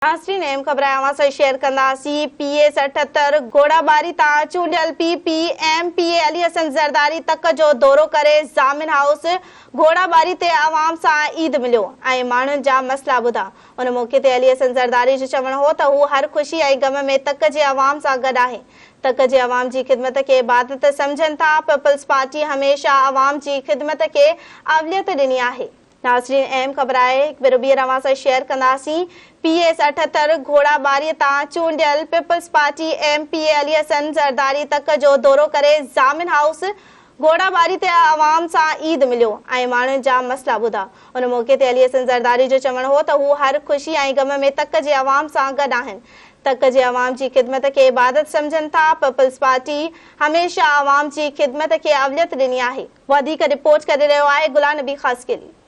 नाज़रीन अहम ख़बर अवां शेयर कंदासीं। PS 78 घोड़ाबारी तां चूंडियल PPMPA अली हसन ज़रदारी तक जो दौरो करे ज़ामिन हाउस घोड़ाबारी ते आवाम सां ईद मिलियो ऐं माण्हुनि जा मसला ॿुधा। उन मौक़े ते अली हसन ज़रदारी जो चवणु हो त हू हर ख़ुशी ऐं गम में तक जे आवाम सां गॾु आहे। तक जे आवाम जी ख़िदमत खे इबादत सम्झनि था। पीपल्स पार्टी हमेशा आवाम जी ख़िदमत खे अवलियत ॾिनी आहे। नाज़रीन अहम ख़बर आहे, हिकु भेरो ॿीहर अवां सां शेयर कंदासीं। PS 78 घोड़ाबारी तां चूंडियल peoples party MPA Ali Hasan Zardari तक जो दौरो करे ज़ामिन हाउस घोड़ाबारी ते आवाम सां ईद मिलियो ऐं माण्हुनि जा मसला ॿुधा। उन मौक़े ते अली हसन ज़रदारी जो चवणु हो त हू हर ख़ुशी ऐं गम में तक जे आवाम सां गॾु आहिनि। तक जे आवाम जी ख़िदमत खे इबादत सम्झनि था। पीपल्स पार्टी हमेशा आवाम जी ख़िदमत खे अवलियत ॾिनी आहे। वधीक रिपोर्ट करे रहियो आहे गुलाम नबी ख़ासकेली।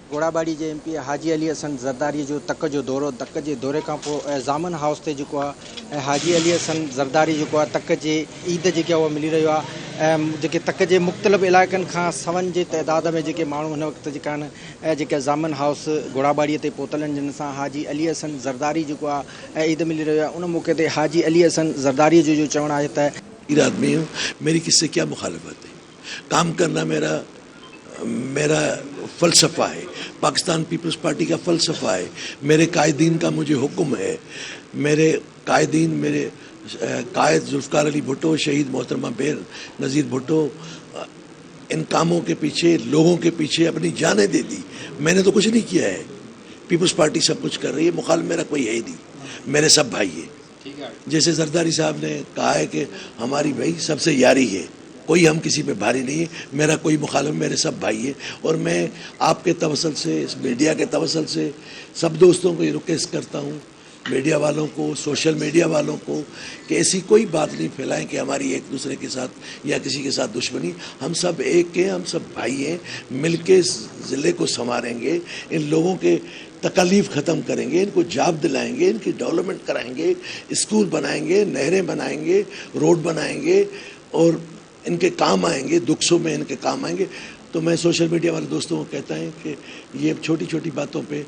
घोड़ाबाड़ी जे MP हाजी अली हसन ज़रदारी जो तक जो दौरो, तक जे दौरे खां पोइ ज़ामिन हाउस ते जेको आहे हाजी अली हसन ज़रदारी जेको आहे तक जे ईद जेके उहो मिली रहियो आहे। जेके तक जे मुख़्तलिफ़ इलाइक़नि खां सवनि जे तइदाद में जेके माण्हू हिन वक़्तु जेका आहिनि जेके ज़ामिन हाउस घोड़ाबाड़ीअ ते पहुतल आहिनि, जिन सां हाजी अली हसन ज़रदारी जेको आहे ईद मिली रहियो आहे। उन मौक़े ते हाजी अली हसन ज़रदारी जो चवणु आहे त आदमी हूँ, मेरी किससे क्या मुखालफत है। काम करना मेरा फ़लसफ़ा है, पाकिस्तान पीपल्स पार्टी का फ़लसफ़ा है। मेरे कायदीन का मुझे हुक्म है। मेरे कायदीन, मेरे कायद जुल्फ़िकार अली भुट्टो, शहीद मोहतरमा बेनज़ीर भुट्टो, इन कामों के पीछे, लोगों के पीछे अपनी जानें दे दी। मैंने तो कुछ नहीं किया है। पीपल्स पार्टी सब कुछ कर रही है, मुखालिफ मेरा कोई है ही नहीं, मेरे सब भाई है। जैसे ज़रदारी साहब ने कहा है कि हमारी भाई सबसे यारी है, कोई हम किसी पे भारी नहीं है, मेरा कोई मुखालिफ, मेरे सब भाई है। और मैं आपके तवसल से, इस मीडिया के तवसल से सब दोस्तों को ये रिक्वेस्ट करता हूँ, मीडिया वालों को, सोशल मीडिया वालों को, कि ऐसी कोई बात नहीं फैलाएं कि हमारी एक दूसरे के साथ या किसी के साथ दुश्मनी। हम सब एक हैं, हम सब भाई हैं, मिल के इस ज़िले को संवारेंगे, इन लोगों के तकलीफ़ ख़त्म करेंगे, इनको जॉब दिलाएंगे, इनकी डेवलपमेंट कराएंगे, स्कूल बनाएंगे, नहरें बनाएंगे, रोड बनाएंगे और इनके काम आएंगे, दुख सुख में इनके काम आएंगे। तो मैं सोशल मीडिया वाले दोस्तों को कहता है कि ये छोटी छोटी बातों पे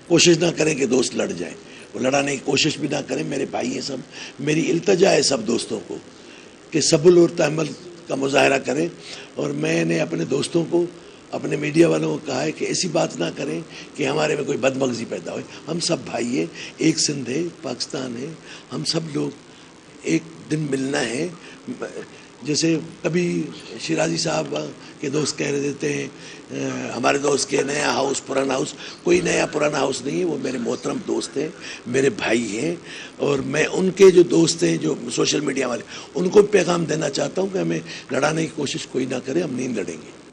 कोशिश ना करें कि दोस्त लड़ जाएं, वो लड़ाने की कोशिश भी ना करें। मेरे भाई हैं सब, मेरी इल्तजा है सब दोस्तों को कि सब्र और तहम्मुल का मुजाहरा करें। और मैंने अपने दोस्तों को, अपने मीडिया वालों को कहा है कि ऐसी बात ना करें कि हमारे में कोई बदमगजी पैदा हो। हम सब भाई हैं, एक सिंध है, पाकिस्तान है, हम सब लोग एक दिन मिलना है। जैसे कभी शिराजी साहब के दोस्त कह रहे थे हमारे दोस्त के नया हाउस पुराना हाउस, कोई नया पुराना हाउस नहीं है, वो मेरे मोहतरम दोस्त हैं, मेरे भाई हैं। और मैं उनके जो दोस्त हैं, जो सोशल मीडिया वाले, उनको पैगाम देना चाहता हूँ कि हमें लड़ाने की कोशिश कोई ना करे, हम नहीं लड़ेंगे।